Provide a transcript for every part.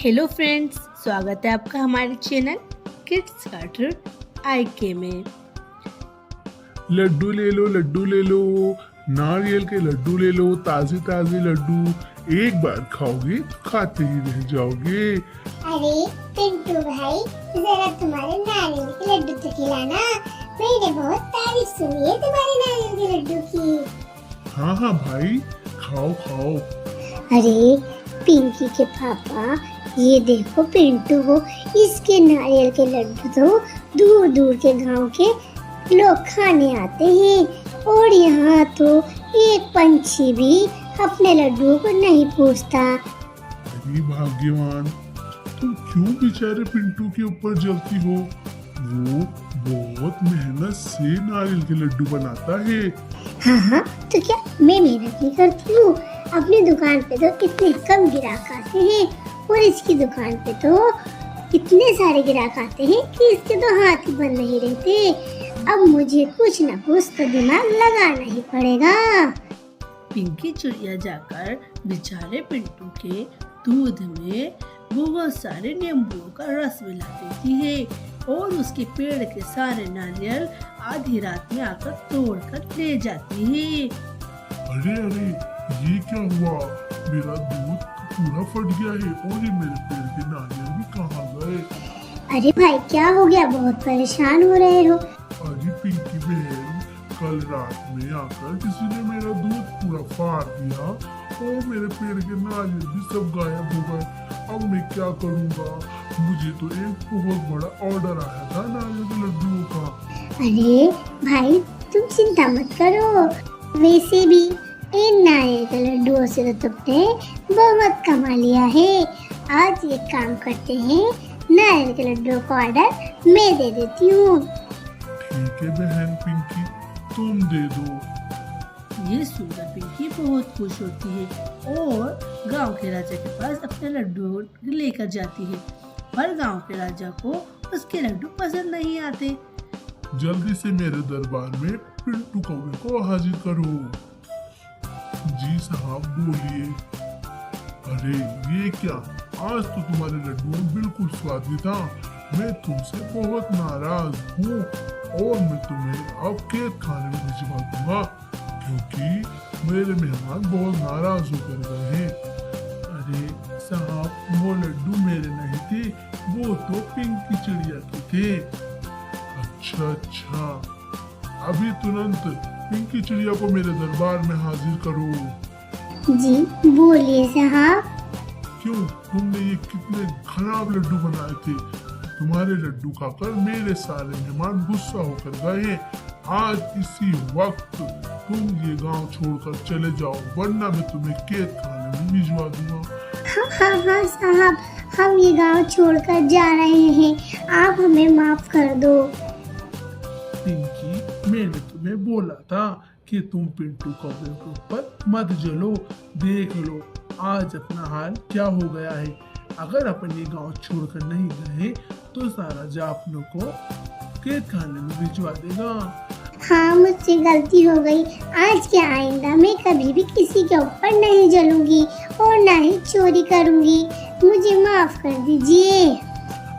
Hello friends, स्वागत है आपका हमारे चैनल किड्स कार्टून IK में। लड्डू ले लो, नारियल के लड्डू ले लो, ताजे ताजे लड्डू। एक बार खाओगे तो खाते ही रह जाओगे। अरे पिंटू भाई, जरा तुम्हारे नारियल के लड्डू तो खिलाना। मैंने बहुत तारीफ सुनी है तुम्हारे नारियल के लड्डू की। हाँ भाई, खाओ खाओ। अरे पिंकी के पापा, ये देखो पिंटू को, इसके नारियल के लड्डू तो दूर दूर के गांव के लोग खाने आते हैं और यहाँ तो एक पंछी भी अपने लड्डुओं को नहीं पूछता। अरे भाग्यवान, तुम क्यों बेचारे पिंटू के ऊपर जलती हो? वो बहुत मेहनत से नारियल के लड्डू बनाता है। हाँ, तो क्या मैं मेहनत नहीं करती हूँ? अपनी दुकान पे तो कितने कम ग्राहक आते हैं और इसकी दुकान पे तो इतने सारे ग्राहक आते हैं कि इसके तो हाथ ही बंद नहीं रहते। अब मुझे कुछ न कुछ तो दिमाग लगाना ही पड़ेगा। पिंकी चिड़िया जाकर बेचारे पिंटू के दूध में बहुत सारे नींबुओं का रस मिला देती है और उसके पेड़ के सारे नारियल आधी रात में आकर तोड़कर ले जाती है। अरे ये क्या हुआ? मेरा दूध पूरा फट गया है और ये मेरे पेड़ के नारियल भी कहाँ गए? अरे भाई, क्या हो गया? बहुत परेशान हो रहे हो? अरे पिंकी बहन, कल रात में आकर किसी ने मेरा दूध पूरा फाड़ दिया और मेरे पेड़ के नारियल भी सब गायब हो गए। अब मैं क्या करूँगा? मुझे तो एक बहुत बड़ा ऑर्डर आया था नारियल के लड्डुओं का। अरे भाई, तुम चिंता मत करो। वैसे भी इन नारियल के लड्डुओं से तो तुमने बहुत कमा लिया है। आज एक काम करते हैं, नारियल के लड्डुओं का ऑर्डर मैं दे देती हूँ। ठीक है बहन पिंकी, तुम दे दो। ये सुनकर पिंकी बहुत खुश होती है और गांव के राजा के पास अपने लड्डू लेकर जाती है। पर गांव के राजा को उसके लड्डू पसंद नहीं आते। जल्दी से मेरे दरबार में पिंटू कौवे को हाजिर करो। जी साहब, बोलिए। अरे ये क्या, आज तो तुम्हारे लड्डू बिल्कुल स्वादी था। मैं तुमसे बहुत नाराज हूँ और मैं तुम्हें अब कैद खाने में भिजवा दूंगा क्योंकि मेरे मेहमान बहुत नाराज होकर गए हैं। अरे साहब, वो लड्डू मेरे नहीं थे, वो तो पिंकी चिड़िया के थे। अच्छा, अभी तुरंत पिंकी चिड़िया को मेरे दरबार में हाजिर करो। जी बोलिए साहब। क्यों, तुमने ये कितने खराब लड्डू बनाए थे? तुम्हारे लड्डू खाकर मेरे सारे मेहमान गुस्सा होकर गए। आज इसी वक्त तुम ये गांव छोड़कर चले जाओ, वरना मैं तुम्हें कैद खाने में भिजवा दूंगा। हाँ साहब, हम ये गांव छोड़कर जा रहे हैं, आप हमें माफ कर दो। पिंकी, मैंने तुम्हें बोला था कि तुम पिंटू कौवे के ऊपर मत जलो। देख लो आज अपना हाल क्या हो गया है। अगर अपन ये गांव छोड़कर नहीं गए तो सारा जा अपनों को कैद खाने में भिजवा देगा। हाँ, मुझसे गलती हो गई। आज के आइंदा मैं कभी भी किसी के ऊपर नहीं जलूंगी और ना ही चोरी करूंगी। मुझे माफ कर दीजिए।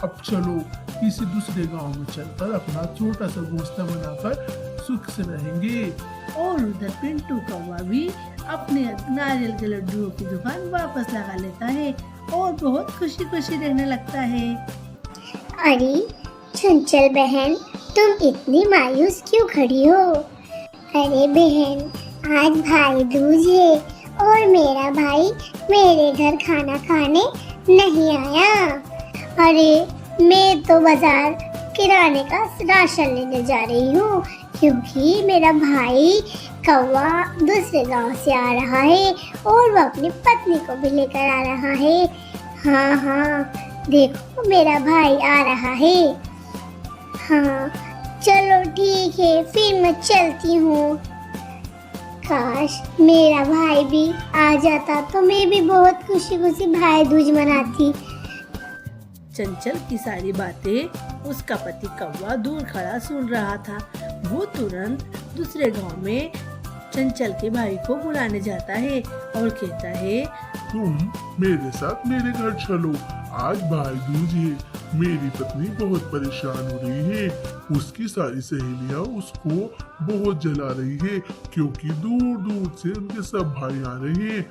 अब चलो किसी दूसरे गांव में चलकर अपना छोटा सा घोंसला बनाकर सुख से रहेंगे। और उधर पिंटू कौवा भी अपने नारियल के लड्डुओं की दुकान वापस लगा लेता है और बहुत खुशी खुशी रहने लगता है। अरे चंचल बहन, तुम इतनी मायूस क्यों खड़ी हो? अरे बहन, आज भाई दूज है और मेरा भाई मेरे घर खाना खाने नहीं आया। अरे मैं तो बाजार किराने का राशन लेने जा रही हूँ क्योंकि मेरा भाई कौवा दूसरे गांव से आ रहा है और वो अपनी पत्नी को भी लेकर आ रहा है। हाँ, देखो मेरा भाई आ रहा है। हाँ चलो ठीक है, फिर मैं चलती हूँ। काश मेरा भाई भी आ जाता तो मैं भी बहुत खुशी खुशी भाई दूज मनाती। चंचल की सारी बातें उसका पति कौवा दूर खड़ा सुन रहा था। वो तुरंत दूसरे गांव में चंचल के भाई को बुलाने जाता है और कहता है, तुम मेरे साथ मेरे घर चलो। आज भाई दूज है। मेरी पत्नी बहुत परेशान हो रही है। उसकी सारी सहेलियां उसको बहुत जला रही है क्योंकि दूर दूर से उनके सब भाई आ रहे हैं।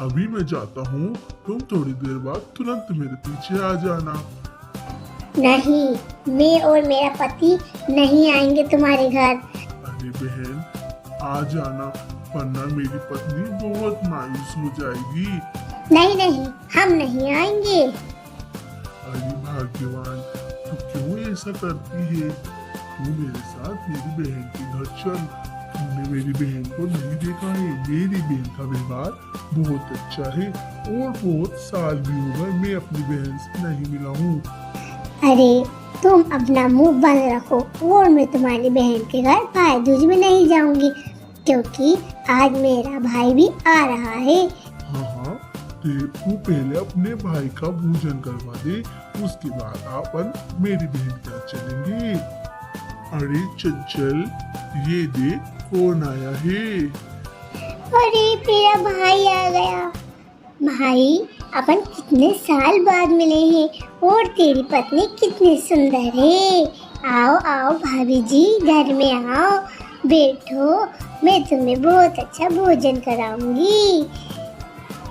अभी मैं जाता हूँ, तुम थोड़ी देर बाद तुरंत मेरे पीछे आ जाना। नहीं, मैं और मेरा पति नहीं आएंगे तुम्हारे घर। अरे बहन, आ जाना, वरना मेरी पत्नी बहुत मायूस हो जाएगी। नहीं नहीं, हम नहीं आएंगे। अरे भाग्यवान, तू क्यों ऐसा करती है? तू मेरे साथ मेरी बहन के घर चल। तुमने मेरी बहन को नहीं देखा है। मेरी बहन का व्यवहार बहुत अच्छा है और बहुत साल भी हो गए मैं अपनी बहन से नहीं मिला हूँ। अरे तुम अपना मुंह बंद रखो और मैं तुम्हारी बहन के घर भाई दूज में नहीं जाऊंगी क्योंकि आज मेरा भाई भी आ रहा है। हाँ, तू पहले अपने भाई का भोजन करवा दे, उसके बाद अपन मेरी बहन के यहाँ चलेंगे। अरे चंचल, ये देख कौन आया है। अरे मेरा भाई आ गया। भाई, अपन कितने साल बाद मिले हैं और तेरी पत्नी कितनी सुंदर है। आओ आओ भाभी जी, घर में आओ, बैठो, मैं तुम्हें बहुत अच्छा भोजन कराऊंगी।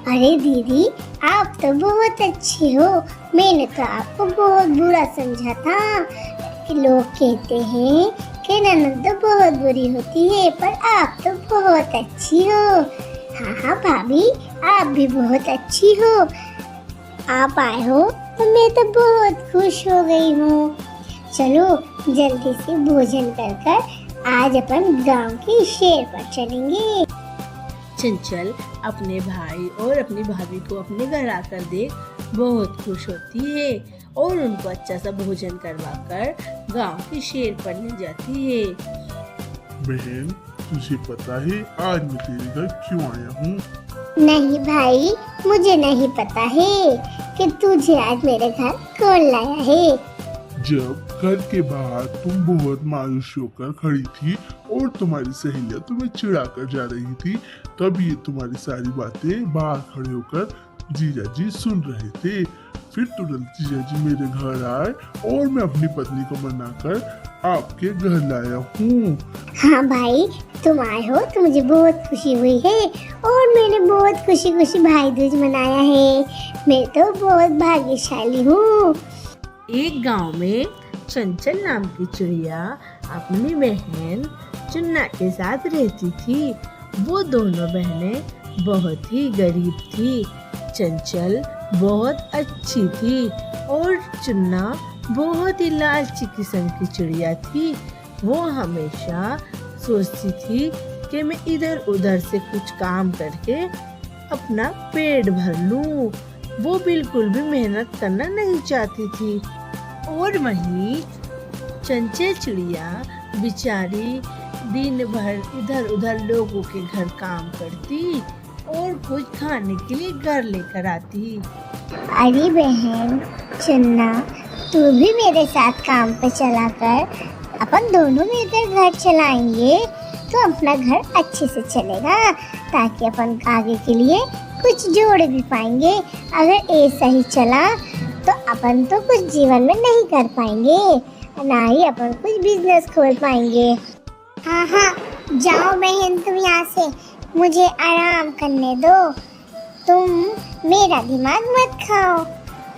अरे दीदी, आप तो बहुत अच्छी हो। मैंने तो आपको बहुत बुरा समझा था कि लोग कहते हैं कि ननद तो बहुत बुरी होती है, पर आप तो बहुत अच्छी हो। हाँ हाँ भाभी, आप भी बहुत अच्छी हो। आप आए हो तो मैं तो बहुत खुश हो गई हूँ। चलो जल्दी से भोजन कर आज अपन गांव की शेर पर चलेंगे। चंचल अपने भाई और अपनी भाभी को अपने घर आकर देख बहुत खुश होती है और उनको अच्छा सा भोजन करवाकर गांव की शेर पर ले जाती है। बहन, तुझे पता है आज मैं तेरे घर क्यों आया हूँ? नहीं भाई, मुझे नहीं पता है कि तुझे आज मेरे घर कौन लाया है। जब घर के बाहर तुम बहुत मायूस होकर खड़ी थी और तुम्हारी सहेलियां तुम्हें चिढ़ा कर जा रही थी, तब ये तुम्हारी सारी बातें बाहर खड़े होकर जीजा जी सुन रहे थे। फिर तुरंत जीजा जी मेरे घर आए और मैं अपनी पत्नी को मनाकर आपके घर लाया हूँ। हाँ भाई, तुम आए हो तो मुझे बहुत खुशी हुई है और मैंने बहुत खुशी खुशी भाई दूज मनाया है। मैं तो बहुत भाग्यशाली हूँ। एक गांव में चंचल नाम की चिड़िया अपनी बहन चुन्ना के साथ रहती थी। वो दोनों बहनें बहुत ही गरीब थी। चंचल बहुत अच्छी थी और चुन्ना बहुत ही लालची किस्म की चिड़िया थी। वो हमेशा सोचती थी कि मैं इधर उधर से कुछ काम करके अपना पेट भर लूं। वो बिल्कुल भी मेहनत करना नहीं चाहती थी। और वहीं चंचल चिड़िया बेचारी दिन भर इधर उधर लोगों के घर काम करती और कुछ खाने के लिए घर लेकर आती। अरे बहन चुन्ना, तू भी मेरे साथ काम पे चला कर, अपन दोनों मिलकर घर चलाएंगे तो अपना घर अच्छे से चलेगा, ताकि अपन आगे के लिए कुछ जोड़ भी पाएंगे। अगर ऐसा ही चला तो अपन तो कुछ जीवन में नहीं कर पाएंगे, ना ही अपन कुछ बिजनेस खोल पाएंगे। हाँ हाँ, जाओ बहन तुम यहाँ से, मुझे आराम करने दो। तुम मेरा दिमाग मत खाओ,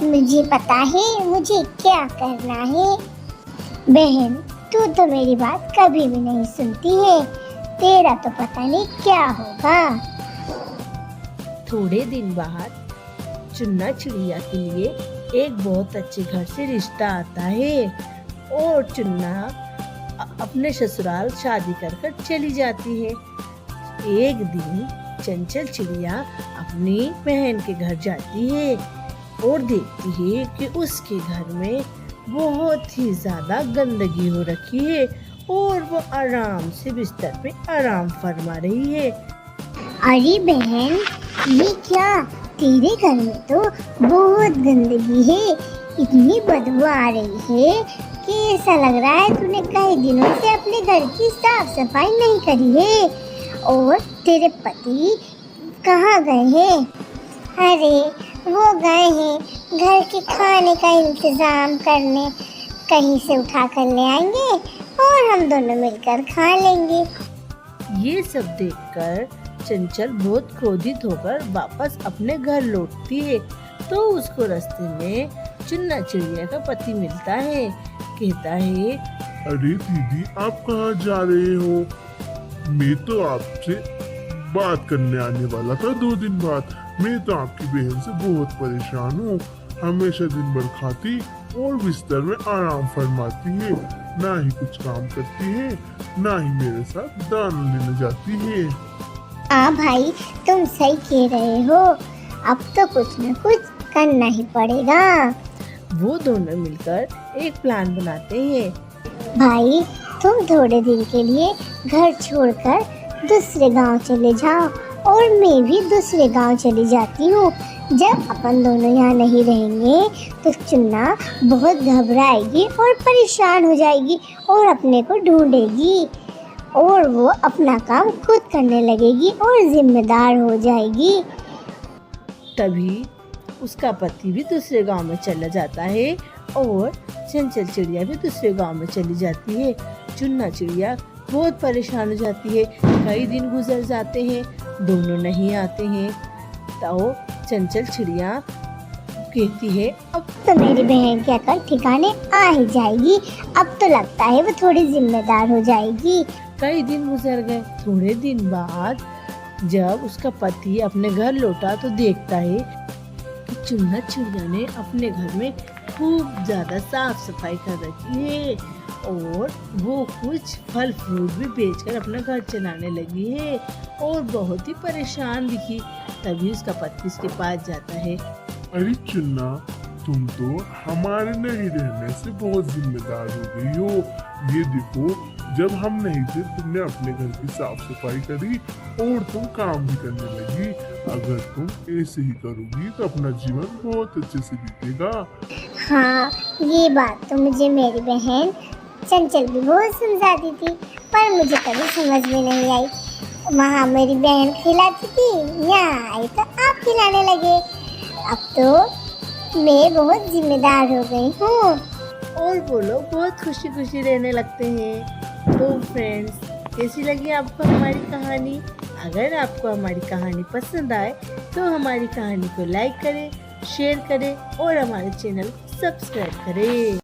मुझे पता है मुझे क्या करना है। बहन, तू तो मेरी बात कभी भी नहीं सुनती है, तेरा तो पता नहीं क्या होगा। थोड़े दिन बाद चुन्ना चिड़िया के लिए एक बहुत अच्छे घर से रिश्ता आता है और चुन्ना अपने ससुराल शादी कर चली जाती है। एक दिन चंचल चिड़िया अपनी बहन के घर जाती है और देखती है कि उसके घर में बहुत ही ज्यादा गंदगी हो रखी है और वो आराम से बिस्तर पे आराम फरमा रही है। अरे बहन, ये क्या, तेरे घर में तो बहुत गंदगी है, इतनी बदबू आ रही है कि ऐसा लग रहा है तूने कई दिनों से अपने घर की साफ सफाई नहीं करी है। और तेरे पति कहाँ गए हैं? अरे वो गए हैं घर के खाने का इंतजाम करने, कहीं से उठा कर ले आएंगे और हम दोनों मिलकर खा लेंगे। ये सब देखकर चंचल बहुत क्रोधित होकर वापस अपने घर लौटती है। तो उसको रास्ते में चुन्ना चिड़िया का पति मिलता है। कहता है, अरे दीदी, आप कहाँ जा रहे हो? मैं तो आपसे बात करने आने वाला था 2 दिन बाद। मैं तो आपकी बहन से बहुत परेशान हूँ। हमेशा दिन भर खाती और बिस्तर में आराम फरमाती है, ना ही कुछ काम करती है, ना ही मेरे साथ दाना लेने जाती है। हाँ भाई, तुम सही कह रहे हो, अब तो कुछ न कुछ करना ही पड़ेगा। वो दोनों मिलकर एक प्लान बनाते हैं। भाई, तुम थोड़े दिन के लिए घर छोड़कर दूसरे गांव चले जाओ और मैं भी दूसरे गांव चली जाती हूँ। जब अपन दोनों यहाँ नहीं रहेंगे तो चुन्ना बहुत घबराएगी और परेशान हो जाएगी और अपने को ढूंढेगी और वो अपना काम खुद करने लगेगी और जिम्मेदार हो जाएगी। तभी उसका पति भी दूसरे गांव में चला जाता है और चंचल चिड़िया भी दूसरे गांव में चली जाती है। चुन्ना चिड़िया बहुत परेशान हो जाती है। कई दिन गुजर जाते हैं, दोनों नहीं आते हैं। तो चंचल चिड़िया कहती है, अब तो मेरी बहन की अकल ठिकाने आ ही जाएगी। अब तो लगता है वो थोड़ी जिम्मेदार हो जाएगी। कई दिन गुजर गए। थोड़े दिन बाद जब उसका पति अपने घर लौटा तो देखता है कि चुन्ना चिड़िया ने अपने घर में खूब ज्यादा साफ सफाई कर रखी है और वो कुछ फल फ्रूट भी बेचकर अपना घर चलाने लगी है और बहुत ही परेशान दिखी। तभी उसका पति उसके पास जाता है। अरे चुन्ना, तुम तो हमारे नहीं रहने से बहुत जिम्मेदार हो गई हो। ये देखो, जब हम नहीं थे तुमने अपने घर की साफ सफाई करी और तुम काम भी करने लगी। अगर तुम ऐसे ही करोगी तो अपना जीवन बहुत अच्छे से बीतेगा। हाँ, ये बात तो मुझे मेरी बहन चंचल भी बहुत समझाती थी, पर मुझे कभी समझ में नहीं आई। वहाँ मेरी बहन खिलाती थी, यहाँ आई तो आप खिलाने लगे। अब तो मैं बहुत जिम्मेदार हो गई हूँ। और वो लोग बहुत खुशी खुशी रहने लगते हैं। तो फ्रेंड्स, कैसी लगी आपको हमारी कहानी? अगर आपको हमारी कहानी पसंद आए तो हमारी कहानी को लाइक करें, शेयर करें और हमारे चैनल को सब्सक्राइब करें।